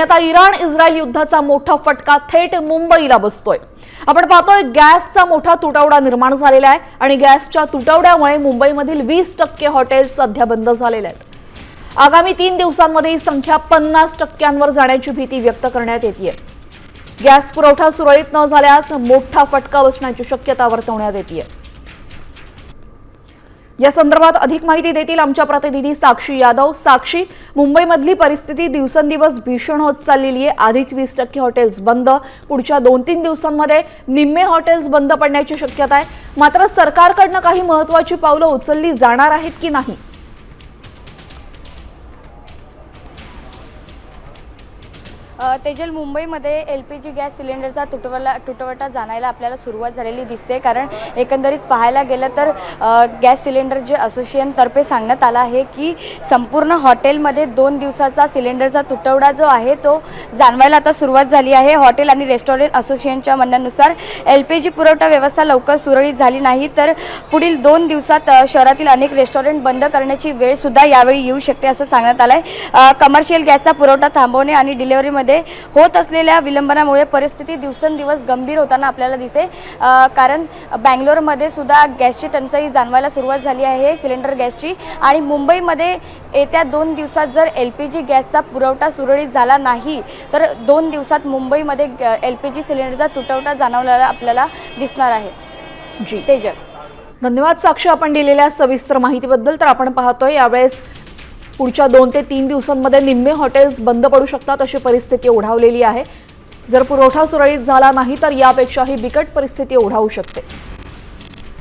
आता Iran Israel युद्धाचा मोठा फटका थेट मुंबईला बसतोय। आपण पाहतोय गॅसचा मोठा तुटवडा निर्माण झालेला आहे आणि गॅसच्या तुटवड्यामुळे मुंबईमधील 20% हॉटेल्स सध्या बंद झालेले आहेत। आगामी 3 दिवसांमध्ये ही संख्या 50%वर जाण्याची भीती व्यक्त करण्यात येते। गॅस पुरवठा सुरळीत न झाल्यास मोठा फटका बसण्याची शक्यता वर्तवण्यात येते। या संदर्भात अधिक माहिती देतील आमच्या प्रतिनिधी साक्षी यादव। साक्षी, मुंबईमधली परिस्थिती दिवसेंदिवस भीषण होत चाललेली आहे। आधीच 20% हॉटेल्स बंद, पुढच्या 2-3 दिवसांमध्ये निम्मे हॉटेल्स बंद पडण्याची शक्यता आहे। मात्र सरकारकडून काही महत्त्वाची पावलं उचलली जाणार आहेत की नाही? तेजल, मुंबईमध्ये LPG गॅस सिलेंडरचा तुटवडा जाणायला आपल्याला सुरुवात झालेली दिसते। कारण एकंदरीत पाहायला गेलं तर गॅस सिलेंडर जे असोसिएशनतर्फे सांगण्यात आलं आहे की संपूर्ण हॉटेलमध्ये 2 दिवसाचा सिलेंडरचा तुटवडा जो आहे तो जाणवायला आता सुरुवात झाली आहे। हॉटेल आणि रेस्टॉरंट असोसिएशनच्या म्हणण्यानुसार LPG पुरवठा व्यवस्था लवकर सुरळीत झाली नाही तर पुढील 2 दिवसात शहरातील अनेक रेस्टॉरंट बंद करण्याची वेळ सुद्धा यावेळी येऊ शकते असं सांगण्यात आलं आहे। कमर्शियल गॅसचा पुरवठा थांबवणे आणि डिलिव्हरीमध्ये होत असलेल्या विलंबनामुळे परिस्थिती दिवसेंदिवस गंभीर होताना आपल्याला दिसते। कारण बँगलोरमध्ये सुद्धा गॅसची टंचाई जाणवायला सुरुवात झाली आहे सिलेंडर गॅसची, आणि मुंबईमध्ये येत्या 2 दिवसात जर LPG गॅसचा पुरवठा सुरळीत झाला नाही तर 2 दिवसात मुंबईमध्ये LPG सिलेंडरचा तुटवडा जाणवलेला आपल्याला दिसणार आहे। जी तेजल, धन्यवाद साक्षी आपण दिलेल्या सविस्तर माहितीबद्दल। तर आपण पाहतोय यावेळेस पुढच्या 2 ते 3 दिवसांमध्ये निम्मे हॉटेल्स बंद पडू शकतात अशी परिस्थिती ओढावलेली आहे। जर पुरवठा सुरळीत झाला नाही तर यापेक्षाही बिकट परिस्थिती ओढावू शकते।